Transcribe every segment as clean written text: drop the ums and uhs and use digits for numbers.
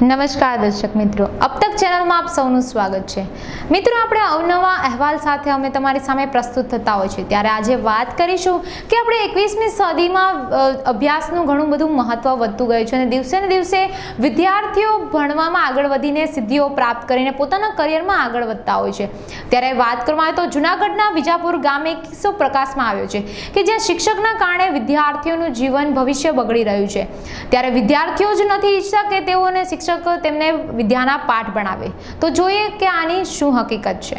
નમસ્કાર દર્શક મિત્રો, અબ તક ચેનલમાં આપ સૌનું સ્વાગત છે। મિત્રો, આપણે અવનવા અહેવાલ સાથે અમે તમારી સામે પ્રસ્તુત થતા હોય છે। ત્યારે આજે વાત કરીશું કે આપણે 21મી સદીમાં અભ્યાસનું ઘણું બધું મહત્વ વધતું ગયું છે અને દિવસે ને દિવસે વિદ્યાર્થીઓ ભણવામાં આગળ વધીને સિદ્ધિઓ પ્રાપ્ત કરીને પોતાના કરિયરમાં આગળ વધતા હોય છે। ત્યારે વાત કરવામાં આવે તો જૂનાગઢના વિજાપુર ગામે એક કિસ્સો પ્રકાશમાં આવ્યો છે કે જ્યાં શિક્ષકના કારણે વિદ્યાર્થીઓનું જીવન ભવિષ્ય બગડી રહ્યું છે। ત્યારે વિદ્યાર્થીઓ જ નથી ઈચ્છતા કે તેઓને શિક્ષક તેમને વિદ્યાના પાઠ ભણાવે। તો જોઈએ કે આની શું હકીકત છે।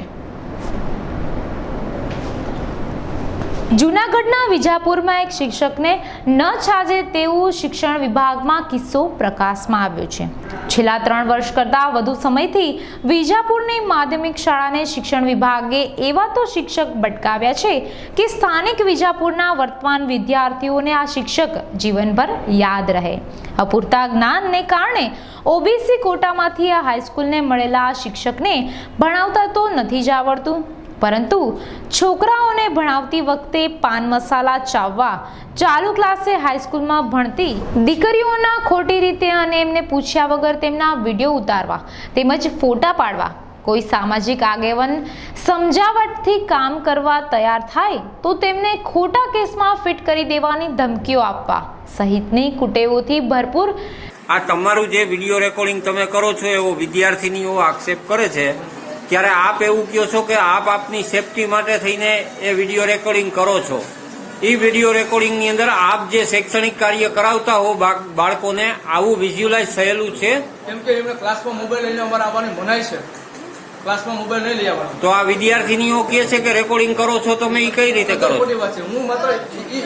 જૂનાગઢના વિજાપુરમાં એક શિક્ષકને ન છાજે તેવું શિક્ષણ વિભાગમાં કિસ્સો પ્રકાશમાં આવ્યો છે। છેલ્લા 3 વર્ષ કરતાં વધુ સમયથી વિજાપુરની માધ્યમિક શાળાને શિક્ષણ વિભાગે એવા તો શિક્ષક બટકાવ્યા છે કે સ્થાનિક વિજાપુરના વર્તમાન વિદ્યાર્થીઓને આ શિક્ષક જીવનભર યાદ રહે। અપૂરતા જ્ઞાનને કારણે ઓબીસી કોટામાંથી આ હાઈસ્કૂલને મળેલા આ શિક્ષકને ભણાવતા તો નથી જ આવડતું, પરંતુ છોકરાઓને ભણાવતી વખતે પાન મસાલા ચાવવા ચાલુ ક્લાસે હાઈસ્કૂલમાં ભણતી દીકરીઓના ખોટી રીતે અને એમને પૂછ્યા વગર તેમના વિડીયો ઉતારવા તેમજ ફોટા પાડવા, કોઈ સામાજિક આગેવાન સમજાવટથી કામ કરવા તૈયાર થાય તો તેમને ખોટા કેસમાં ફિટ કરી દેવાની ધમકીઓ આપવા સહિતની કુટેવોથી ભરપૂર આ તમારું જે વિડીયો રેકોર્ડિંગ તમે કરો છો એવો વિદ્યાર્થીનીઓ આક્ષેપ કરે છે, ત્યારે આપ એવું કહો છો કે આપ આપની સેફટી માટે થઈને એ વિડીયો રેકોર્ડિંગ કરો છો। એ વિડીયો રેકોર્ડિંગની અંદર આપ જે શૈક્ષણિક કાર્ય કરાવતા હો બાળકોને આવું વિઝ્યુલાઇઝ થયેલું છે? કેમ કે એમને ક્લાસમાં મોબાઈલ લઈને અમારે આવવાની મનાઈ છે, ક્લાસમાં મોબાઈલ નહીં લઈ આવવાનો। તો આ વિદ્યાર્થીનીઓ કહે છે કે રેકોર્ડિંગ કરો છો, તમે એ કઈ રીતે કરો છો? હું માત્ર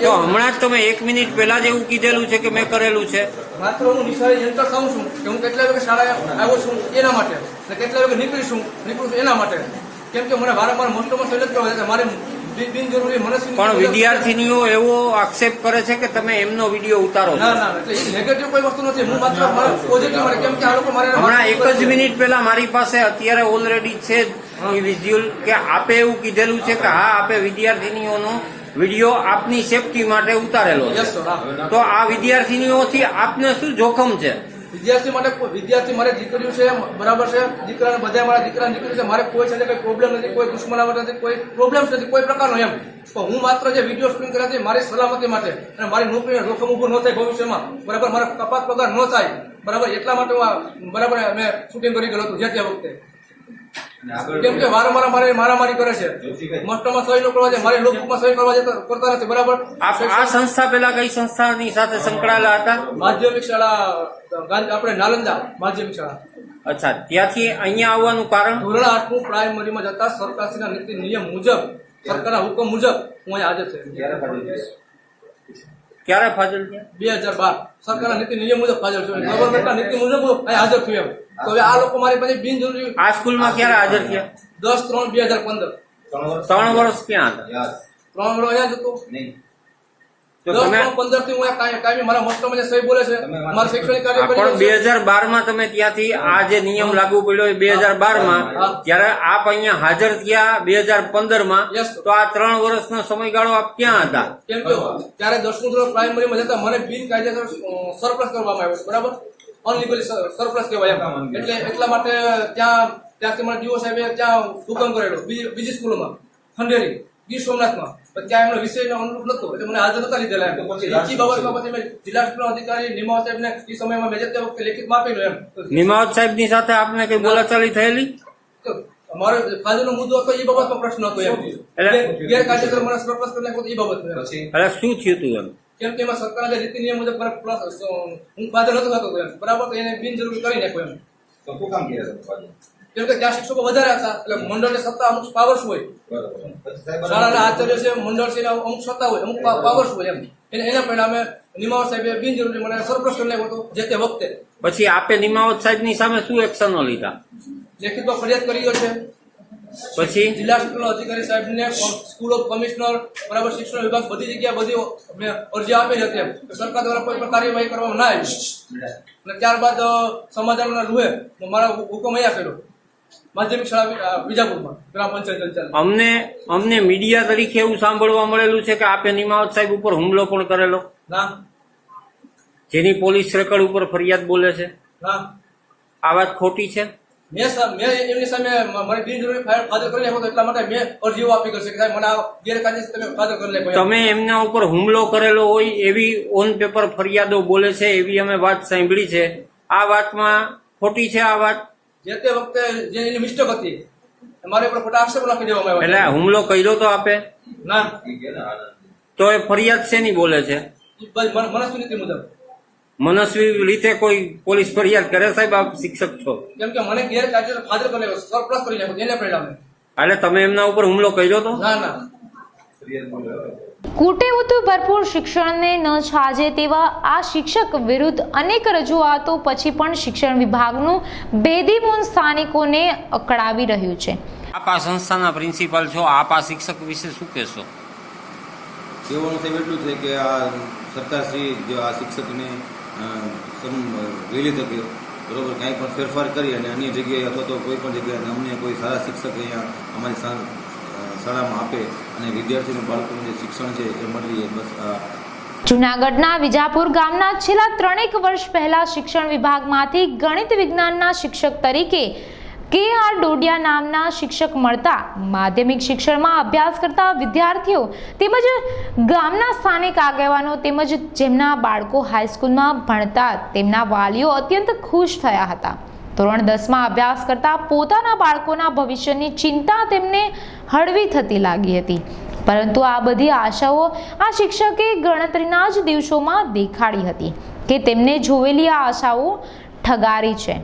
તો હમણાં જ તમે 1 મિનિટ પહેલા જ એવું કીધેલું છે કે મેં કરેલું છે। માત્ર હું નિશાળી એન્ટર થાઉં છું કે હું કેટલા વાગે શાળાએ આવ્યો છું એના માટે, અને કેટલા વાગે નીકળું છું એના માટે। કેમ કે મને વારંવાર મોસ્ટમાં સહેલત કરવા છે મારે બિનજરૂરી મનસ્વી પણ વિદ્યાર્થીનીઓ એવો આક્ષેપ કરે છે કે તમે એમનો વિડીયો ઉતારો છો। ના, એટલે એ નેગેટિવ કોઈ વસ્તુ નથી, હું માત્ર મારા પોઝિટિવ માટે, કેમ કે આ લોકો મારે હમણાં 1 જ મિનિટ પહેલા મારી પાસે અત્યારે ઓલરેડી છે વિઝ્યુઅલ કે આપે એવું કીધેલું છે કે હા આપે વિદ્યાર્થીનીઓનો વિડીયો આપની સેફટી માટે ઉતારેલો છે। તો આ વિદ્યાર્થીનીઓથી આપને શું જોખમ છે? વિદ્યાર્થી માટે વિદ્યાર્થી મારે દીકરીઓ છે, બરાબર છે, દીકરાને બધા મારા દીકરા દીકરી છે, મારે કોઈ સાથે કોઈ પ્રોબ્લેમ નથી, કોઈ દુશ્મનાવટ નથી, કોઈ પ્રોબ્લેમ નથી, કોઈ પ્રકારનો એમ। તો હું માત્ર જે વિડીયો શૂટિંગ કર્યા છે મારી સલામતી માટે અને મારી નોકરીને જોખમ ઉભું ન થાય ભવિષ્યમાં, બરાબર, મારા કપાત પગાર ન થાય, બરાબર, એટલા માટે હું બરાબર મેં શૂટિંગ કરી ગયેલો હતું જે તે વખતે। કેમ કે વારંવાર મારે મારામારી કરે છે, મસ્ટમાં સહી ન કરવા જાય, મારી લોકબુકમાં સહી કરવા જતા કરતા નથી, બરાબર। આ સંસ્થા પેલા કઈ સંસ્થાની સાથે સંકળાયેલા હતા? માધ્યમિક શાળા આપણે નાલંદા માધ્યમિક શાળા। અચ્છા, ત્યાંથી અહીંયા આવવાનું કારણ? ધોરણ 8 પ્રાઇમરીમાં જતા સરકારશ્રીના નીતિ નિયમ મુજબ, સરકારના હુકમ મુજબ હું અહીંયા હાજર છું। ક્યારે ફાજલ થયા? 2012 સરકારના નીતિ નિયમ મુજબ ફાજલ છું, ગવર્મેન્ટના નીતિ મુજબ અહીંયા હાજર થયું એમ। તો હવે આ લોકો મારી પાસે બિનજરૂરી આ સ્કૂલમાં ક્યારે હાજર થયા? 10/3/2015। 3 વર્ષ ક્યાં હતા? 3 વર્ષ અહીંયા જ હતો। તો તમે 10/3/15 થી હું કાયમી મારા મોસ્ટમાં જે સહી બોલે છે મારા શૈક્ષણિક કાર્ય કરી પણ 2012 તમે ત્યાંથી આ જે નિયમ લાગુ પડ્યો એ 2012 ત્યારે આપ અહીંયા હાજર થયા 2015 તો આ 3 વર્ષનો સમયગાળો આપ ક્યાં હતા? કેમ કે ત્યારે 10મું ધોરણ પ્રાઇમરીમાં જતા મને બિનકાયદેસર સરપ્લસ કરવામાં આવ્યો, બરાબર, અનલીગલી સરપ્લસ કહેવાય એમ। એટલે એટલા માટે ત્યાંથી મને ડીઓ સાહેબે ત્યાં હુકમ કરેલો બીજી સ્કૂલોમાં, ખંડેરી, ગીર સોમનાથમાં, ત્યાં એમનો વિષયનો અનુરૂપ નતો એટલે મને હાજર નતા લીધેલા એમ। એ બાબતમાં પછી મેં જિલ્લા શિક્ષણ અધિકારી નિમાવત સાહેબને એ સમયમાં મેં તે વખતે લેખિતમાં આપેલું એમ। નિમાવત સાહેબની સાથે આપને કઈ બોલાચાલી થયેલી? અમારો ફાજલનો મુદ્દો હતો, એ બાબતમાં પ્રશ્ન હતો એમ, ગેરકાયદેસર મને સરપ્લસ કરી નાખ્યો એ બાબત। એટલે શું થયું હતું એમ? કેમ કે એમાં સરકારના જે રીતિ નિયમ મુજબ હું ફાજલ નતો થતો એમ, બરાબર, તો એને બિનજરૂરી કરી નાખ્યો એમ। તો શું કામ કર્યા તમે પાછું? કેમ કે ત્યાં શિક્ષકો વધારે હતા એટલે મંડળની સત્તા અમુક પાવર્સ હોય, બરોબર. પછી સાહેબ શાળાના આચાર્ય છે, મંડળ છે, એના અમુક સત્તા હોય, અમુક પાવર્સ હોય એમ. એના પરિણામે નિમાવત સાહેબે બિનજરૂરી મને સરપ્લસ કરી નાખ્યો હતો જે તે વખતે. પછી આપે નિમાવત સાહેબની સામે શું એક્શનો લીધા? લેખિતમાં ફરિયાદ કરી છે. પછી જિલ્લા શિક્ષણ અધિકારી સાહેબને, સ્કૂલ ઓફ કમિશનર, બરાબર, શિક્ષણ વિભાગ, બધી જગ્યાએ બધી મેં અરજી આપેલી હતી એમ કે સરકાર દ્વારા કોઈ પણ કાર્યવાહી કરવામાં ના આવી. અને ત્યારબાદ સમાધાનના રૂહે મારા હુકમ અહીંયા કર્યો માધ્યમિક શાળા વિજાપુરમાં ગ્રામ પંચાયત સંચાલક. અમને મીડિયા તરીકે એવું સાંભળવા મળેલું છે કે આપે નિમાવત સાહેબ ઉપર હુમલો પણ કરેલો, ના જેની પોલીસ રેકર્ડ ઉપર ફરિયાદ બોલે છે. ના, આ વાત ખોટી છે? મેં એમની સામે મને બિનજરૂરી ફાધર કરી નાખ્યો એટલા માટે મેં અરજીઓ આપી કરશે કે સાહેબ મને આ ગેરકાયદેસર તમે ફાધર કરી નાખ્યો. તમે એમના ઉપર હુમલો કરેલો હોય એવી ઓન પેપર ફરિયાદો બોલે છે, એવી અમે વાત સાંભળી છે. આ વાતમાં ખોટી છે? આ વાત જે તે વખતે જે એની મિસ્ટેક હતી મારી ઉપર ખોટા આક્ષેપો નાખી દેવામાં આવ્યા. એટલે હુમલો કર્યો તો આપે? ના, તો એ ફરિયાદ શેની બોલે છે? મનસ્વીનીતિ મુજબ. મનસ્વી રીતે કોઈ પોલીસ ફરિયાદ કરે સાહેબ? આપ શિક્ષક છો, કેમ કે મને ગેરકાયદેસર ફાધર કરી નાખ્યો, સરપ્લસ કરી નાખ્યો, એને પરિણામે. એટલે તમે એમના ઉપર હુમલો કર્યો તો? ના ના, કુટેવતું ભરપૂર શિક્ષણને ન છાજે તેવા આ શિક્ષક વિરુદ્ધ અનેક રજૂઆતો પછી પણ શિક્ષણ વિભાગનું બેદી મૌન સ્થાનિકોને અકળાવી રહ્યું છે. આપ આ સંસ્થાના પ્રિન્સિપાલ છો, આપ આ શિક્ષક વિશે શું કહેશો? કહેવાનું સાહેબ એટલું છે કે આ સરકારશ્રી જે આ શિક્ષકને વહેલી તકે બરોબર કાંઈ પણ ફેરફાર કરી અને અન્ય જગ્યાએ અથવા તો કોઈ પણ જગ્યાએ અમને કોઈ સારા શિક્ષક અહીંયા અમારી શાળામાં આપે અને વિદ્યાર્થીઓને બાળકોનું જે શિક્ષણ છે એ મળી રહે. બસ આ જૂનાગઢના વિજાપુર ગામના છેલ્લા 3 વર્ષ પહેલા શિક્ષણ વિભાગમાંથી ગણિત વિજ્ઞાનના શિક્ષક તરીકે કે.આર. ડોડિયા નામના શિક્ષક મળતા માધ્યમિક શિક્ષણમાં અભ્યાસ કરતા વિદ્યાર્થીઓ તેમજ ગામના સ્થાનિક આગેવાનો તેમજ જેમના બાળકો હાઈસ્કૂલમાં ભણતા તેમના વાલીઓ અત્યંત ખુશ થયા હતા. ધોરણ 10માં અભ્યાસ કરતા પોતાના બાળકોના ભવિષ્યની ચિંતા તેમને હળવી થતી લાગી હતી. પરંતુ આ બધી આશાઓ આ શિક્ષકે ગણતરીના જ દિવસોમાં દેખાડી હતી કે તેમને જોવેલી આ આશાઓ ઠગારી છે.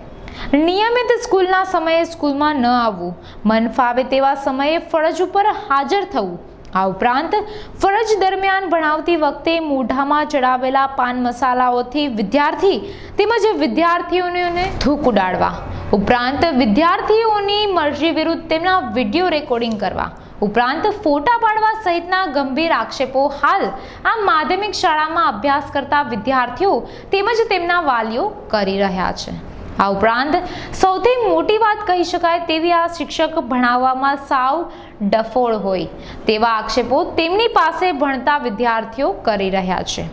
નિયમિત સ્કૂલના સમયે સ્કૂલમાં ન આવવું, મન ફાવે તેવા સમયે ફરજ ઉપર હાજર થવું, આ ઉપરાંત ફરજ દરમિયાન ભણાવતી વખતે મોઢામાં ચડાવેલા પાન મસાલાઓથી વિદ્યાર્થી તેમજ વિદ્યાર્થીઓને થૂક ઉડાડવા, ઉપરાંત વિદ્યાર્થીઓની મરજી વિરુદ્ધ તેમના વિડીયો રેકોર્ડિંગ કરવા, ઉપરાંત ફોટા પાડવા સહિતના ગંભીર આક્ષેપો હાલ આ માધ્યમિક શાળામાં અભ્યાસ કરતા વિદ્યાર્થીઓ તેમજ તેમના વાલીઓ કરી રહ્યા છે. આ ઉપરાંત સૌથી મોટી વાત કહી શકાય તેવી આ શિક્ષક ભણાવવામાં સાવ ડફોળ હોય તેવા આક્ષેપો તેમની પાસે ભણતા વિદ્યાર્થીઓ કરી રહ્યા છે.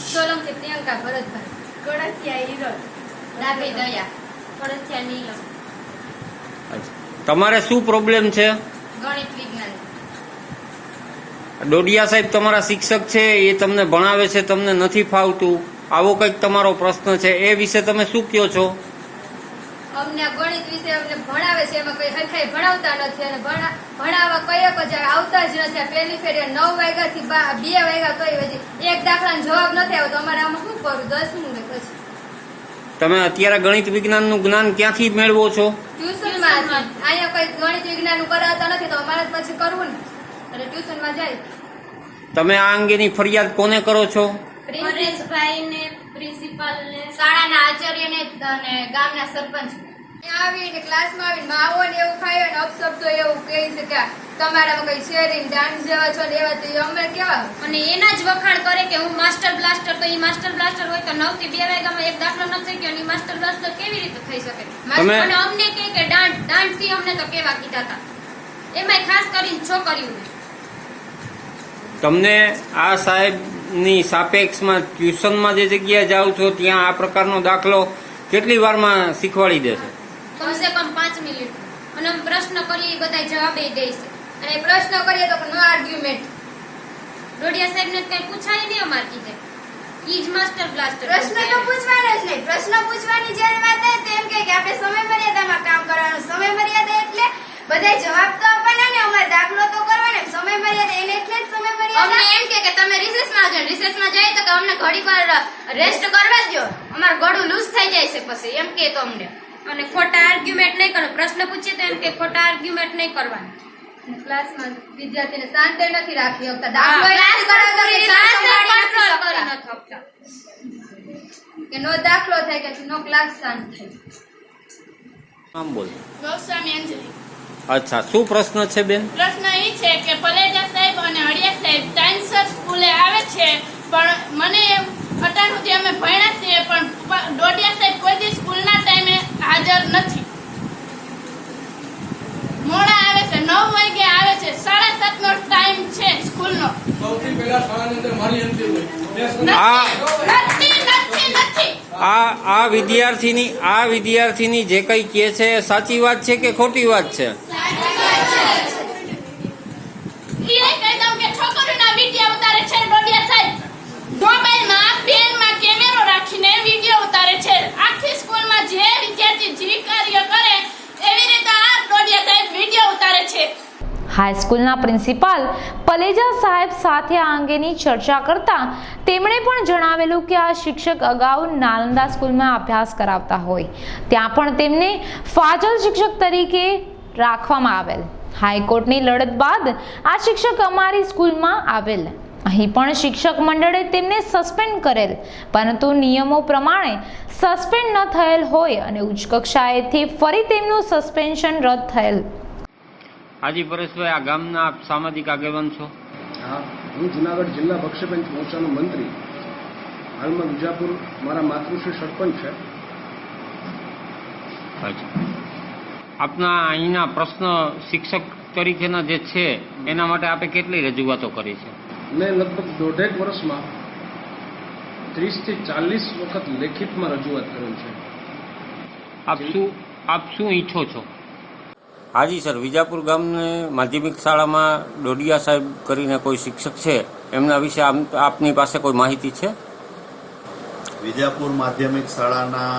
સોલંકી પ્રિયંકા ભરતભાઈ, ગણતિયા હિરલ, ડાબી દયા, ફળતિયા નીલમ. તમારે શું પ્રોબ્લેમ છે? ગણિત વિજ્ઞાન. ડોડિયા સાહેબ તમારા શિક્ષક છે, એ તમને ભણાવે છે, તમને નથી ફાવતું, આવો કંઈક તમારો પ્રશ્ન છે, એ વિશે તમે શું કહો છો? અમને ગણિત વિશે અમને ભણાવે છે, એમાં કઈ હરખાઈ ભણાવતા નથી અને ભણાવવા કઈ જ આવતા જ નથી. પહેલી ફેરી 9 વાગ્યાથી 2 વાગ્યા કઈ હજી એક દાખલાનો જવાબ નથી આવતો. અમારે આમાં શું કરવું? 10મું ને પછી તમે અત્યારે ગણિત વિજ્ઞાનનું જ્ઞાન ક્યાંથી મેળવો છો? ટ્યુશનમાં. અહીંયા કઈ ગણિત વિજ્ઞાન કરાવતા નથી તો અમારે પછી કરવું ને, એટલે ટ્યુશનમાં જાય. તમે આ અંગેની ફરિયાદ કોને કરો છો? પ્રિન્સિપાલને, પ્રિન્સિપાલને, શાળાના આચાર્યને અને ગામના સરપંચ. આવીને ક્લાસમાં આવીને માવો ને એવું ખાય ને અપશબ્દો એવું કહે છે કે તમારામાં કઈ શેરિંગ ડાન્સ જેવા છો ને એવા. તો અમે કેવા અને એના જ વખાણ કરે કે હું માસ્ટર બ્લાસ્ટર. તો એ માસ્ટર બ્લાસ્ટર હોય તો 9 થી 2 વાગ્યામાં એક દાખલો ન થઈ ગયો, માસ્ટર બ્લાસ્ટર કેવી રીતે થઈ શકે? અને અમને કે દાંડ થી અમને તો કેવા કીધા હતા, એમાંય ખાસ કરીને છોકરીઓને. તમને આ સાહેબની સાપેક્ષમાં ટ્યુશનમાં જે જગ્યાએ જાઓ છો ત્યાં આ પ્રકારનો દાખલો કેટલી વારમાં શીખવાડી દેશે? કમસે કમ 5 મિનિટ. અને પ્રશ્ન કરીએ બધા જવાબ દે છે. અને પ્રશ્ન કરીએ તો નો આર્ગ્યુમેન્ટ. ડોડિયા સાહેબ ને કઈ પૂછાય નહીં અમાર કીધે. ઈ જ માસ્ટર બ્લાસ્ટર. પ્રશ્ન તો પૂછવાના જ નહીં. પ્રશ્ન પૂછવાની જ્યારે વાત થાય તો એમ કે આપણે સમય મર્યાદામાં કામ કરવાનું. સમય મર્યાદા એટલે બધા જવાબ તો આપવાના ને અમારે દાખલો તો કરવાનો. સમય મર્યાદા એને એટલે જ સમય મર્યાદા. અમને એમ કે તમે રિસેસમાં આવજો. રિસેસમાં જાય તો અમને ઘડી પર રેસ્ટ કરવા દો. અમાર ગળું લૂઝ થઈ જાય છે પછી એમ કે તો અમને. અને ખોટા આર્ગ્યુમેન્ટ નહીં કરવાનું. પ્રશ્ન પૂછીએ તો એમ કે ખોટા આર્ગ્યુમેન્ટ નહીં કરવાના. ક્લાસમાં વિદ્યાર્થીને શાંત નથી રાખી શકતા. દાખલો કે નો દાખલો થાય કે નો ક્લાસ શાંત થાય. આમ બોલ. ગૌસ્વામી અંજલિ. અચ્છા, શું પ્રશ્ન છે બેન? પ્રશ્ન એ છે કે પલેજા સાહેબ અને હળિયા સાહેબ ટાઈમસર સ્કૂલે આવે છે, પણ મને અટાણું જે અમે ભણ્યા છીએ પણ ડોડિયા સાહેબ કોઈ દી સ્કૂલના ટાઈમે હાજર નથી. મોડા આવે છે, 9 વાગે આવે છે, 7:30 નો ટાઈમ છે સ્કૂલનો. સૌથી પહેલા શાળાની અંદર મારી એન્ટ્રી હોય. નથી. આ વિદ્યાર્થીની જે કઈ કહે છે એ સાચી વાત છે કે ખોટી વાત છે? એ કહી દઉં કે છોકરીઓના વિડીયો ઉતારે છે ડોડિયા સાહેબ. મોબાઈલમાં પેનમાં કેમેરો રાખીને વિડીયો ઉતારે છે. આખી સ્કૂલમાં જે વિદ્યાર્થી જે કાર્ય કરે એવી રીતે આ ડોડિયા સાહેબ વિડીયો ઉતારે છે. હાઈસ્કૂલના પ્રિન્સિપાલ પલેજા સાહેબ સાથે આ અંગેની ચર્ચા કરતા તેમણે પણ જણાવેલું કે આ શિક્ષક અગાઉ નાલંદા સ્કૂલમાં અભ્યાસ કરાવતા હોય ત્યાં પણ તેમને ફાજલ શિક્ષક તરીકે રાખવામાં આવેલ. હાઈકોર્ટની લડત બાદ આ શિક્ષક અમારી સ્કૂલમાં આવેલ. અહીં પણ શિક્ષક મંડળે તેમને સસ્પેન્ડ કરેલ, પરંતુ નિયમો પ્રમાણે સસ્પેન્ડ ન થયેલ હોય અને ઉચ્ચ કક્ષાએથી ફરી તેમનું સસ્પેન્શન રદ થયેલ. હાજી પરેશભાઈ, આ ગામના આપ સામાજિક આગેવાન છો? હા, હું જુનાગઢ જિલ્લા બક્ષપંચ મોરચાનો મંત્રી. હાલમાં વિજાપુર મારા માતૃશ્રી સરપંચ છે. આપના અહીંના પ્રશ્ન શિક્ષક તરીકેના જે છે એના માટે આપે કેટલી રજૂઆતો કરી છે? મેં લગભગ 1.5 વર્ષમાં 30 થી 40 વખત લેખિતમાં રજૂઆત કરેલ છે. આપ શું ઈચ્છો છો? હાજી સર, વિજાપુર ગામની માધ્યમિક શાળામાં ડોડિયા સાહેબ કરીને કોઈ શિક્ષક છે, એમના વિશે આપની પાસે કોઈ માહિતી છે? વિજાપુર માધ્યમિક શાળાના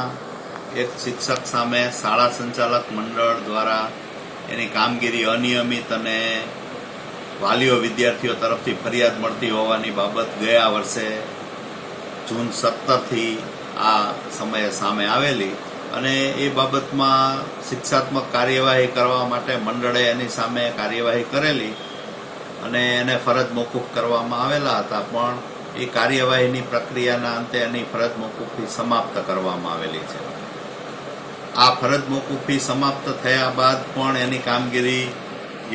એક શિક્ષક સામે શાળા સંચાલક મંડળ દ્વારા એની કામગીરી અનિયમિત અને વાલીઓ વિદ્યાર્થીઓ તરફથી ફરિયાદ મળતી હોવાની બાબત ગયા વર્ષે જૂન 17થી આ સમયે સામે આવેલી અને એ બાબતમાં શિક્ષાત્મક કાર્યવાહી કરવા માટે મંડળે એની સામે કાર્યવાહી કરેલી અને એને ફરજ મોકૂફ કરવામાં આવેલા હતા, પણ એ કાર્યવાહીની પ્રક્રિયાના અંતે એની ફરજ મોકૂફી સમાપ્ત કરવામાં આવેલી છે. આ ફરજ મોકૂફી સમાપ્ત થયા બાદ પણ એની કામગીરી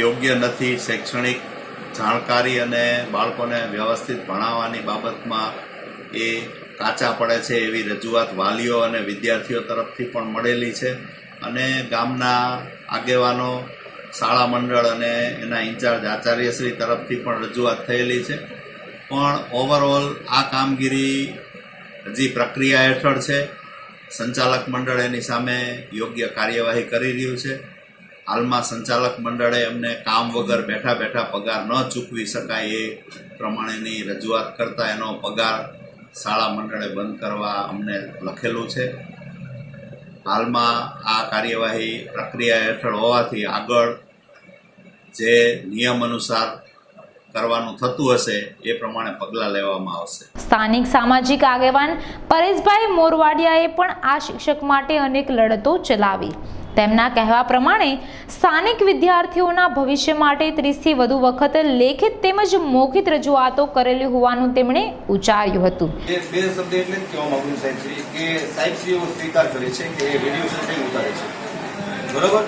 યોગ્ય નથી. શૈક્ષણિક જાણકારી અને બાળકોને વ્યવસ્થિત ભણાવવાની બાબતમાં એ કાચા પડે છે એવી રજૂઆત વાલીઓ અને વિદ્યાર્થીઓ તરફથી પણ મળેલી છે અને ગામના આગેવાનો, શાળા મંડળ અને એના ઇન્ચાર્જ આચાર્યશ્રી તરફથી પણ રજૂઆત થયેલી છે. પણ ઓવરઓલ આ કામગીરી હજી પ્રક્રિયા હેઠળ છે. સંચાલક મંડળ એની સામે યોગ્ય કાર્યવાહી કરી રહ્યું છે. હાલમાં સંચાલક મંડળે એમને કામ વગર બેઠા બેઠા પગાર ન ચૂકવી શકાય એ પ્રમાણેની રજૂઆત કરતા એનો પગાર શાળા મંડળે બંધ કરવા અમને લખેલું છે. હાલમાં આ કાર્યવાહી પ્રક્રિયા હેઠળ હોવાથી આગળ જે નિયમ અનુસાર કરવાનું થતું હશે એ પ્રમાણે પગલાં લેવામાં આવશે. સ્થાનિક સામાજિક આગેવાન પરેશભાઈ મોરવાડિયાએ પણ આ શિક્ષક માટે અનેક લડતો ચલાવી. તેમના કહેવા પ્રમાણે સ્થાનિક વિદ્યાર્થીઓના ભવિષ્ય માટે 30 થી વધુ વખત લેખિત તેમજ મૌખિક રજૂઆતો કરેલી હોવાનું તેમણે ઉચ્ચાર્યું હતું. બે શબ્દ એટલે જ કહેવા માંગુ છું સાહેબશ્રી કે સાહેબશ્રીઓ સ્વીકાર કરે છે કે વિડીયો શૂટિંગ ઉતારે છે, બરોબર.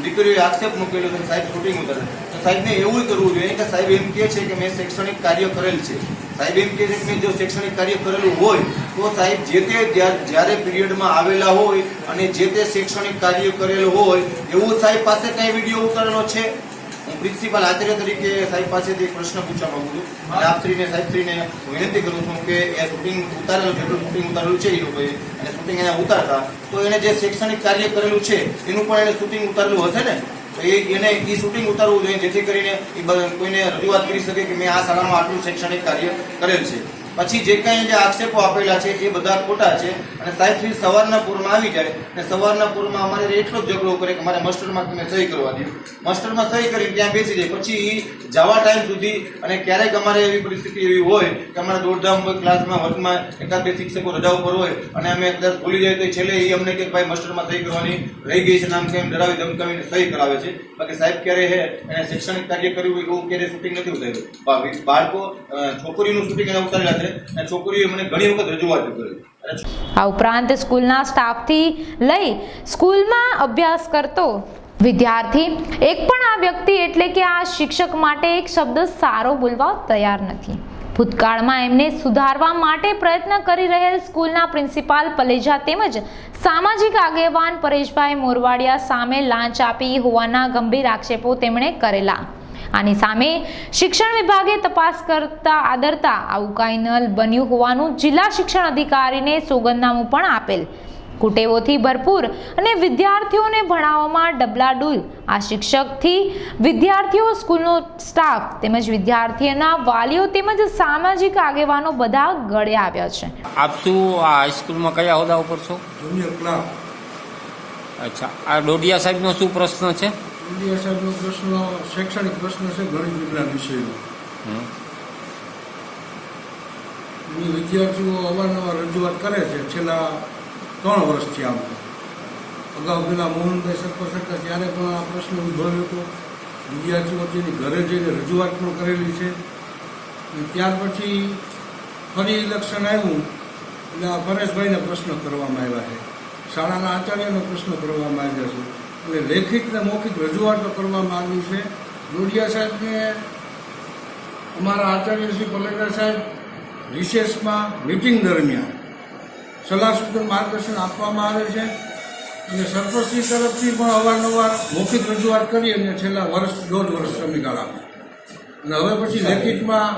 દીકરીઓએ આક્ષેપ મૂકેલો છે સાહેબ શૂટિંગ ઉતારે, તો સાહેબને એવું કરવું જોઈએ કે સાહેબ એમ કહે છે કે મેં શૈક્ષણિક કાર્ય કરેલ છે. સાહેબ એમ કહે છે કે મેં જો શૈક્ષણિક કાર્ય કરેલું હોય તો સાહેબ જે તે જ્યારે પીરિયડમાં આવેલા હોય અને જે તે શૈક્ષણિક કાર્ય કરેલું હોય એવું સાહેબ પાસે કઈ વિડીયો ઉતારેલો છે? હું પ્રિન્સિપાલ આચાર્ય તરીકે સાહેબ પાસેથી એક પ્રશ્ન પૂછવા માંગુ છું અને આપશ્રીને સાહેબશ્રીને વિનંતી કરું છું કે એ શૂટિંગ ઉતારેલું જેટલું શૂટિંગ ઉતારેલું છે એ લોકોએ અને શૂટિંગ એને ઉતારતા તો એને જે શૈક્ષણિક કાર્ય કરેલું છે એનું પણ એને શૂટિંગ ઉતારેલું હશે ને, તો એને એ શૂટિંગ ઉતારવું જોઈએ જેથી કરીને એ કોઈને રજૂઆત કરી શકે કે મેં આ શાળામાં આટલું શૈક્ષણિક કાર્ય કરેલ છે. પછી જે કાંઈ જે આક્ષેપો આપેલા છે એ બધા ખોટા છે અને સાહેબ શ્રી સવારના પૂરમાં આવી જાય અને સવારના પૂરમાં અમારે એટલો જ ઝઘડો કરે કે મારે માસ્ટરમાં તમે સહી કરવા દો. માસ્ટરમાં સહી કરીને ત્યાં બેસી જાય. પછી જવા ટાઈમ સુધી અને ક્યારેક અમારે એવી પરિસ્થિતિ એવી હોય કે અમારે દોડધામ હોય ક્લાસમાં વર્ગમાં એકાદ બે શિક્ષકો રજા ઉપર હોય અને અમે કદાચ ભૂલી જાય તો છેલ્લે એ અમને કે ભાઈ માસ્ટરમાં સહી કરવાની રહી ગઈ છે, નામ કેમ ડરાવી ધમકાવીને સહી કરાવે છે. બાકી સાહેબ ક્યારે હે એને શૈક્ષણિક કાર્ય કર્યું હોય એવું ક્યારે શૂટિંગ નથી ઉતાર્યું. બાળકો છોકરીનું શૂટિંગ એને ઉતારેલા છે અને છોકરીઓએ મને ઘણી વખત રજૂઆત કરી. આ ઉપરાંત સ્કૂલના સ્ટાફથી લઈ સ્કૂલમાં અભ્યાસ કરતો વિદ્યાર્થી એક પણ આ વ્યક્તિ એટલે કે આ શિક્ષક માટે એક શબ્દ સારો બોલવા તૈયાર નથી. ભૂતકાળમાં એમને સુધારવા માટે પ્રયત્ન કરી રહેલ સ્કૂલના પ્રિન્સિપાલ પલેજા તેમજ સામાજિક આગેવાન પરેશભાઈ મોરવાડિયા સામે લાંચ આપી હોવાના ગંભીર આક્ષેપો તેમણે કરેલા. આની સામે શિક્ષણ વિભાગે તપાસ કરતા આદરતા આવું કાંઈ ન બન્યું હોવાનું જિલ્લા શિક્ષણ અધિકારીને સોગંદનામું પણ આપેલ. કુટેવોથી ભરપૂર અને વિદ્યાર્થીઓને ભણાવવામાં ડબલાડૂલ આ શિક્ષકથી વિદ્યાર્થીઓ, સ્કૂલનો સ્ટાફ તેમજ વિદ્યાર્થીઓના વાલીઓ તેમજ સામાજિક આગેવાનો બધા ગળે આવ્યા છે. આપ શું આ હાઈસ્કૂલમાં કયા હોદ્દા ઉપર છો? Junior class. અચ્છા, આ ડોડિયા સાહેબનો શું પ્રશ્ન છે? ડોડિયા સાહેબનો પ્રશ્ન શૈક્ષણિક પ્રશ્ન છે, ગણિત વિજ્ઞાન વિષયનો. વિદ્યાર્થીઓ અવારનવાર રજૂઆત કરે છે છેલ્લા 3 વર્ષથી. આમ અગાઉ પેલા મોહનભાઈ સરપંચ હતા ત્યારે પણ આ પ્રશ્ન ઉદ્ભવ્યો હતો. વિદ્યાર્થીઓ તેની ઘરે જઈને રજૂઆત પણ કરેલી છે. ત્યાર પછી ફરી ઇલેક્શન આવ્યું એટલે આ પરેશભાઈને પ્રશ્ન કરવામાં આવ્યા છે, શાળાના આચાર્યનો પ્રશ્ન કરવામાં આવ્યા છે અને લેખિત ને મૌખિક રજૂઆતો કરવામાં આવી છે. ડોડિયા સાહેબને અમારા આચાર્ય શ્રી પલેજા સાહેબ રિસેસમાં મિટિંગ દરમિયાન સલાહ સૂચન માર્ગદર્શન આપવામાં આવે છે અને સરપંચશ્રી તરફથી પણ અવારનવાર મૌખિક રજૂઆત કરી અને છેલ્લા 1.5 વર્ષ સમયગાળામાં અને હવે પછી લેખિતમાં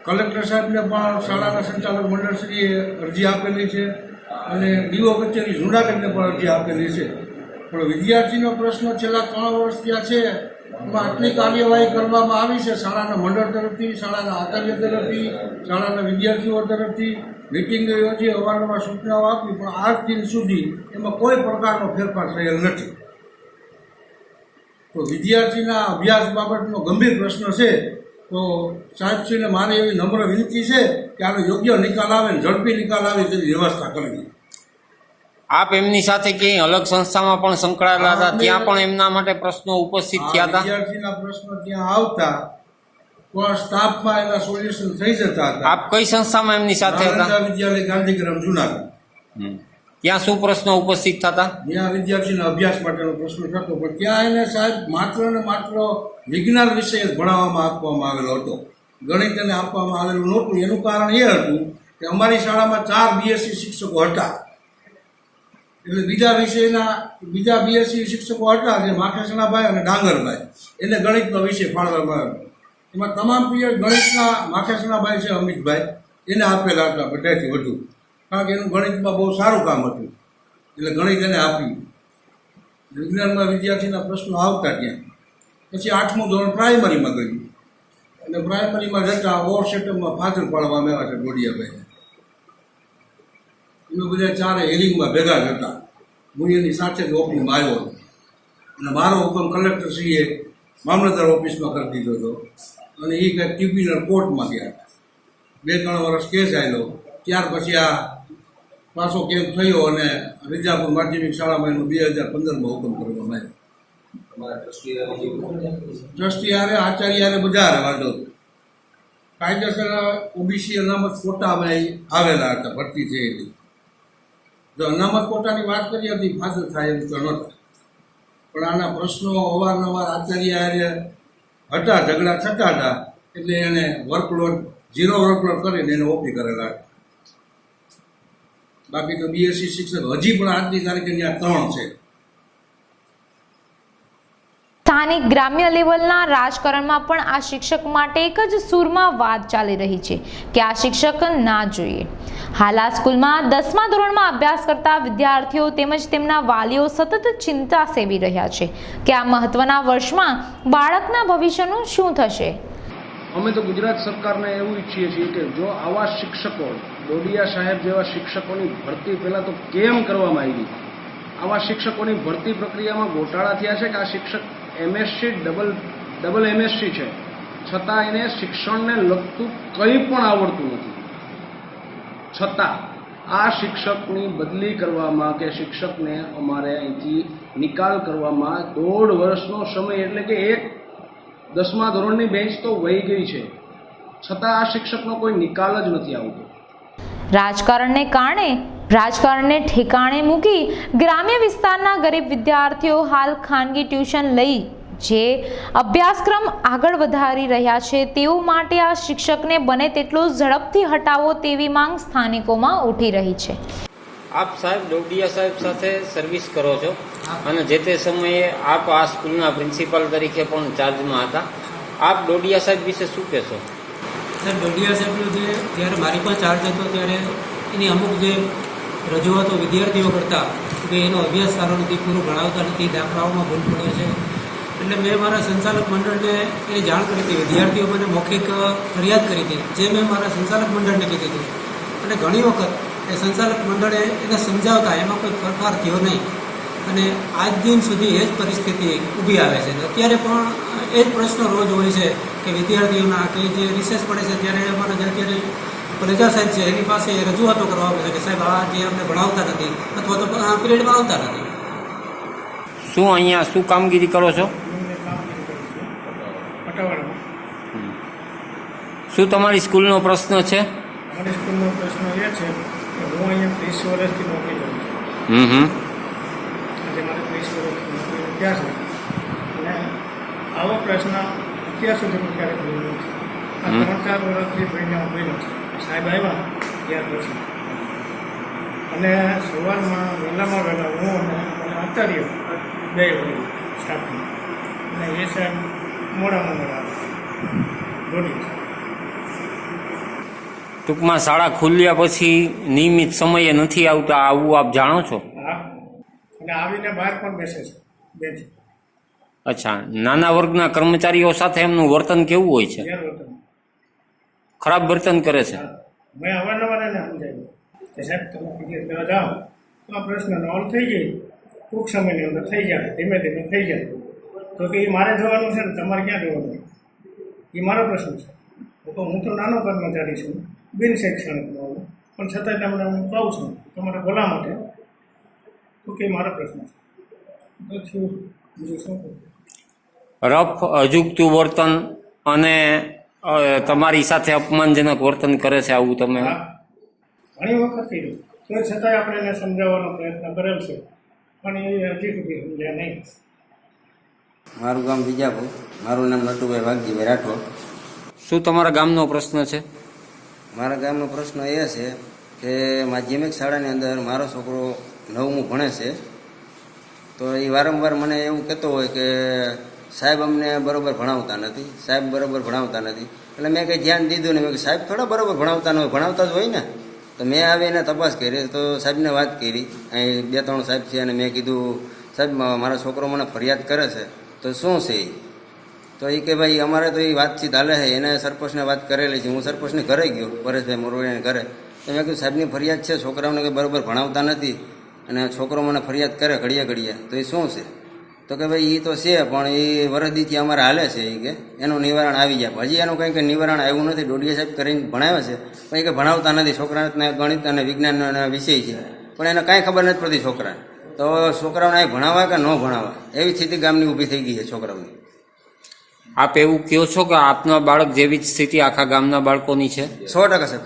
કલેક્ટર સાહેબને પણ શાળાના સંચાલક મંડળશ્રીએ અરજી આપેલી છે અને ડીઓ કચેરી જૂનાગઢને પણ અરજી આપેલી છે. પણ વિદ્યાર્થીનો પ્રશ્ન છેલ્લા 3 વર્ષ ત્યાં છે એમાં આટલી કાર્યવાહી કરવામાં આવી છે શાળાના મંડળ તરફથી, શાળાના આચાર્ય તરફથી, શાળાના વિદ્યાર્થીઓ તરફથી મિટિંગ યોજી, અવારનવાર સૂચનાઓ આપી, પણ આજ દિન સુધી એમાં કોઈ પ્રકારનો ફેરફાર થયેલ નથી. તો વિદ્યાર્થીના અભ્યાસ બાબતનો ગંભીર પ્રશ્ન છે. તો સાહેબશ્રીને મારી એવી નમ્ર વિનંતી છે કે આનો યોગ્ય નિકાલ આવે ને ઝડપી નિકાલ આવે તેની વ્યવસ્થા કરવી. આપ એમની સાથે ક્યાંય અલગ સંસ્થામાં પણ સંકળાયેલા હતા, ત્યાં પણ એમના માટે પ્રશ્નો ઉપસ્થિત થયા હતા? વિદ્યાર્થીના પ્રશ્નો ત્યાં આવતા પણ સ્ટાફમાં એના સોલ્યુશન થઈ જતા હતા. આપ કઈ સંસ્થામાં એમની સાથે હતા? વિદ્યાલય ગાંધીગ્રામ જુનાગઢ. ત્યાં શું પ્રશ્નો ઉપસ્થિત થતા? ત્યાં વિદ્યાર્થીના અભ્યાસ માટેનો પ્રશ્ન થતો, પણ ત્યાં એને સાહેબ માત્ર ને માત્ર વિજ્ઞાન વિષય જ ભણાવવામાં આપવામાં આવેલો હતો, ગણિત એને આપવામાં આવેલું નહોતું. એનું કારણ એ હતું કે અમારી શાળામાં 4 બીએસસી શિક્ષકો હતા એટલે બીજા બીએસસી શિક્ષકો હતા જે માખેસણાભાઈ અને ડાંગરભાઈ, એને ગણિતનો વિષય ફાળવવામાં આવ્યો. એમાં તમામ પીરિયડ ગણિતના માખેસણાભાઈ છે અમિતભાઈ, એને આપેલા હતા બધાથી વધુ, કારણ કે એનું ગણિતમાં બહુ સારું કામ હતું એટલે ગણિત એને આપ્યું. વિજ્ઞાનમાં વિદ્યાર્થીના પ્રશ્નો આવતા ત્યાં. પછી 8મું ધોરણ પ્રાઇમરીમાં ગયું અને પ્રાઇમરીમાં જતાં ઓર સેટઅપમાં ફાજલ પાડવામાં આવ્યા છે ડોડિયાભાઈને. અમે બધા 4 હિયરિંગમાં ભેગા જ હતા. હું એની સાથે જ ઓપીમાં આવ્યો હતો અને મારો હુકમ કલેક્ટરશ્રીએ મામલતદાર ઓફિસમાં કરી દીધો હતો અને એ કંઈક ટ્રિબ્યુનલ કોર્ટમાં ગયા હતા. 2-3 વર્ષ કેસ આવેલો. ત્યાર પછી આ પાછો કેમ થયો અને વિજાપુર માધ્યમિક શાળામાં એનો 2015માં હુકમ કરવામાં આવ્યો. ટ્રસ્ટી હારે, આચાર્ય હારે બધા હારે વાંધો હતો. કાયદેસર ઓબીસી અનામત કોટામાં આવેલા હતા, ભરતી થયેલી. જો અનામત કોટાની વાત કરી હતી ફાજલ થાય એમ તો નહોતા, પણ આના પ્રશ્નો અવારનવાર આચાર્ય હારે હતા, ઝઘડા થતા હતા એટલે એને વર્કલોડ 0 વર્કલોડ કરીને એને ઓપી કરેલા હતા. બાકી તો બીએસસી શિક્ષક હજી પણ આજની તારીખે ત્યાં 3 છે. સ્થાનિક ગ્રામ્ય લેવલના રાજકારણમાં પણ આ શિક્ષક માટે એક જ સૂરમાં વાત ચાલી રહી છે કે આ શિક્ષક ના જોઈએ. હાલ આ સ્કૂલમાં 10મા ધોરણમાં અભ્યાસ કરતા વિદ્યાર્થીઓ તેમજ તેમના વાલીઓ સતત ચિંતા સેવી રહ્યા છે કે આ મહત્વના વર્ષમાં બાળકના ભવિષ્યનું શું થશે. અમે તો ગુજરાત સરકારને એવું ઈચ્છીએ છીએ કે જો આવા શિક્ષકો, ડોડિયા સાહેબ જેવા શિક્ષકોની ભરતી પહેલાં તો કેમ કરવામાં આવી? આવા શિક્ષકોની ભરતી પ્રક્રિયામાં ગોટાળા થયા છે કે આ શિક્ષક એમએસસી ડબલ એમએસસી છે, છતાં એને શિક્ષણને લગતું કંઈ પણ આવડતું નથી. છતાં આ શિક્ષકની બદલી કરવામાં કે શિક્ષકને અમારે અહીંથી નિકાલ કરવામાં 1.5 વર્ષનો સમય, એટલે કે 10મા ધોરણની બેન્ચ તો વહી ગઈ છે, છતાં આ શિક્ષકનો કોઈ નિકાલ જ નથી આવતો. રાજકારણને ઠેકાણે મૂકી ગ્રામ્ય વિસ્તારના ગરીબ વિદ્યાર્થીઓ હાલ ખાનગી ટ્યુશન લઈ જે અભ્યાસક્રમ આગળ વધારી રહ્યા છે તેઓ માટે આ શિક્ષકને બને તેટલો ઝડપથી હટાવો તેવી માંગ સ્થાનિકોમાં ઉઠી રહી છે. આપ સાહેબ ડોડિયા સાહેબ સાથે સર્વિસ કરો છો અને જે તે સમયે આપ આ સ્કૂલના પ્રિન્સિપાલ તરીકે પણ ચાર્જમાં હતા. આપ ડોડિયા સાહેબ વિશે શું કહેશો? સર, ડોડિયા સાહેબનો જ્યારે મારી પણ ચાર્જ હતો ત્યારે એની અમુક જે રજૂઆતો વિદ્યાર્થીઓ કરતા કે એનો અભ્યાસ સારો નથી, પૂરું ભણાવતા નથી, દાખલાઓમાં ભૂલ પડે છે, એટલે મેં મારા સંચાલક મંડળને એની જાણ કરી હતી. વિદ્યાર્થીઓ મને મૌખિક ફરિયાદ કરી હતી, જે મેં મારા સંચાલક મંડળને કીધી હતી અને ઘણી વખત એ સંચાલક મંડળે એને સમજાવતા એમાં કોઈ ફેરફાર થયો નહીં અને આજ દિન સુધી એ જ પરિસ્થિતિ ઊભી આવે છે. અત્યારે પણ એ જ પ્રશ્ન રોજ હોય છે કે વિદ્યાર્થીઓના કે જે રિસેસ પડે છે ત્યારે અમારા જે અત્યારે પ્રજા સાહેબ છે એની પાસે રજૂઆતો કરવા આવે છે કે સાહેબ આ જે અમને ભણાવતા નથી અથવા તો પીરિયડમાં આવતા નથી. શું અહીંયા શું કામગીરી કરો છો? શું તમારી સ્કૂલનો પ્રશ્ન છે? અમારી સ્કૂલનો પ્રશ્ન એ છે કે હું અહીંયા 30 વર્ષથી નોકરી કરું છું. આજે મારે 30 વર્ષથી નોકરી ક્યાં છે અને આવો પ્રશ્ન અત્યાર સુધી હું ક્યારેક જોયો નથી. આ 3-4 વર્ષથી ભાઈને ઊભી નથી. સાહેબ આવ્યા ત્યાર પછી અને સવારમાં વહેલા હું અને આચાર્ય બે વળી સાથે અને એ સાહેબ મોડામાં આવે દોડી. ટૂંકમાં શાળા ખુલ્યા પછી નિયમિત સમયે નથી આવતા, આવું આપ જાણો છો? હા, અને આવીને બહાર પણ બેસે છે બેન્ચ. અચ્છા, નાના વર્ગના કર્મચારીઓ સાથે એમનું વર્તન કેવું હોય છે? ખરાબ વર્તન કરે છે? મેં અવારનવાર એને સમજાવ્યું કે સાહેબ તમે પીરિયડ લેવા જાઓ તો આ પ્રશ્ન નોલ્વ થઈ જાય, ટૂંક સમયની અંદર થઈ જાય, ધીમે ધીમે થઈ જાય. તો કે એ મારે જવાનું છે ને તમારે ક્યાં જવાનું? એ મારો પ્રશ્ન છે. તો હું તો નાનો કર્મચારી છું, બિન શૈક્ષણિકનો હોઉં, પણ છતાંય તમને હું કહું છું તમારે બોલવા માટે. તો કે મારો પ્રશ્ન છે. તો થયું બીજું શું કરું? રફ અજુગતું વર્તન અને તમારી સાથે અપમાનજનક વર્તન કરે છે, આવું તમે? ઘણી વખત કર્યું, તો છતાંય આપણે એને સમજાવવાનો પ્રયત્ન કરેલ છે, પણ એ હજી સુધી સમજ્યા નહીં. મારું ગામ વિજાપુર, મારું નામ નટુભાઈ વાઘજીભાઈ રાઠોડ. શું તમારા ગામનો પ્રશ્ન છે? મારા ગામનો પ્રશ્ન એ છે કે માધ્યમિક શાળાની અંદર મારો છોકરો 9મું ભણે છે, તો એ વારંવાર મને એવું કહેતો હોય કે સાહેબ અમને બરાબર ભણાવતા નથી, સાહેબ બરાબર ભણાવતા નથી. એટલે મેં કંઈ ધ્યાન દીધું નહીં. મેં સાહેબ થોડા બરાબર ભણાવતા ન હોય, ભણાવતા જ હોય ને. તો મેં આવીને તપાસ કરી, તો સાહેબને વાત કરી, અહીં 2-3 સાહેબ છે, અને મેં કીધું સાહેબ મારો છોકરો મને ફરિયાદ કરે છે, તો શું છે? તો એ કે ભાઈ અમારે તો એ વાતચીત હાલે છે, એને સરપંચને વાત કરેલી છે. હું સરપંચને ઘરે ગયો, પરેશભાઈ મોરવાડીને ઘરે. તો મેં કીધું સાહેબની ફરિયાદ છે, છોકરાઓને કંઈ બરાબર ભણાવતા નથી અને છોકરો મને ફરિયાદ કરે ઘડીએ, તો એ શું છે? તો કે ભાઈ એ તો છે, પણ એ વરદીથી અમારે હાલે છે, એ કે એનું નિવારણ આવી જાય. હજી એનું કંઈ નિવારણ આવ્યું નથી. ડોડિયા સાહેબ કરીને ભણાવે છે, પણ એ કે ભણાવતા નથી. છોકરાને ગણિત અને વિજ્ઞાનનો વિષય છે, પણ એને કાંઈ ખબર નથી પડતી છોકરાને. તો છોકરાઓને અહીં ભણાવવા કે ન ભણાવવા એવી સ્થિતિ ગામની ઊભી થઈ ગઈ છે છોકરાઓની. આપ એવું કહો છો કે આપના બાળક જેવી જ સ્થિતિ આખા ગામના બાળકોની છે? 100% સાહેબ.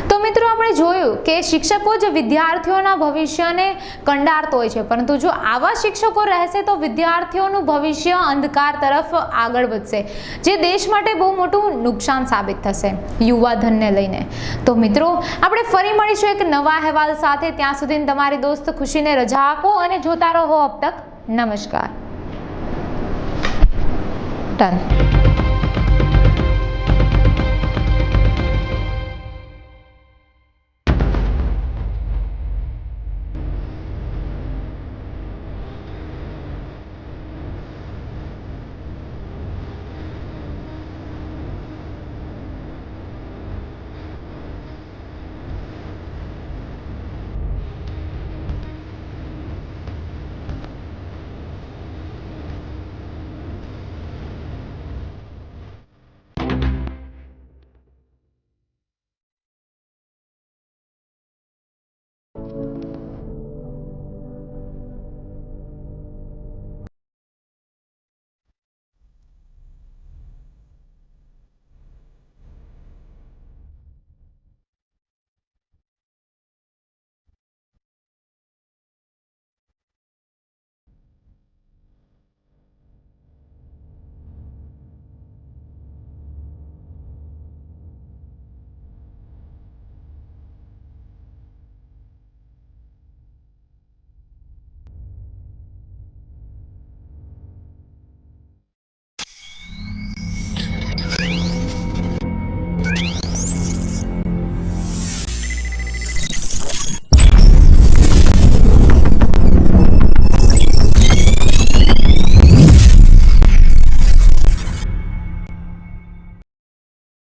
તો મિત્રો આપણે જોયું કે શિક્ષકો જ વિદ્યાર્થીઓના ભવિષ્યને કંડારતો હોય છે, પરંતુ જો આવા શિક્ષકો રહેશે તો વિદ્યાર્થીઓનું ભવિષ્ય અંધકાર તરફ આગળ વધશે, જે દેશ માટે બહુ મોટું નુકસાન સાબિત થશે યુવાધનને લઈને. તો મિત્રો આપણે ફરી મળીશું એક નવા અહેવાલ સાથે. ત્યાં સુધી તમારી દોસ્ત ખુશીને રજા આપો અને જોતા રહો અબ તક. નમસ્કાર. ડન.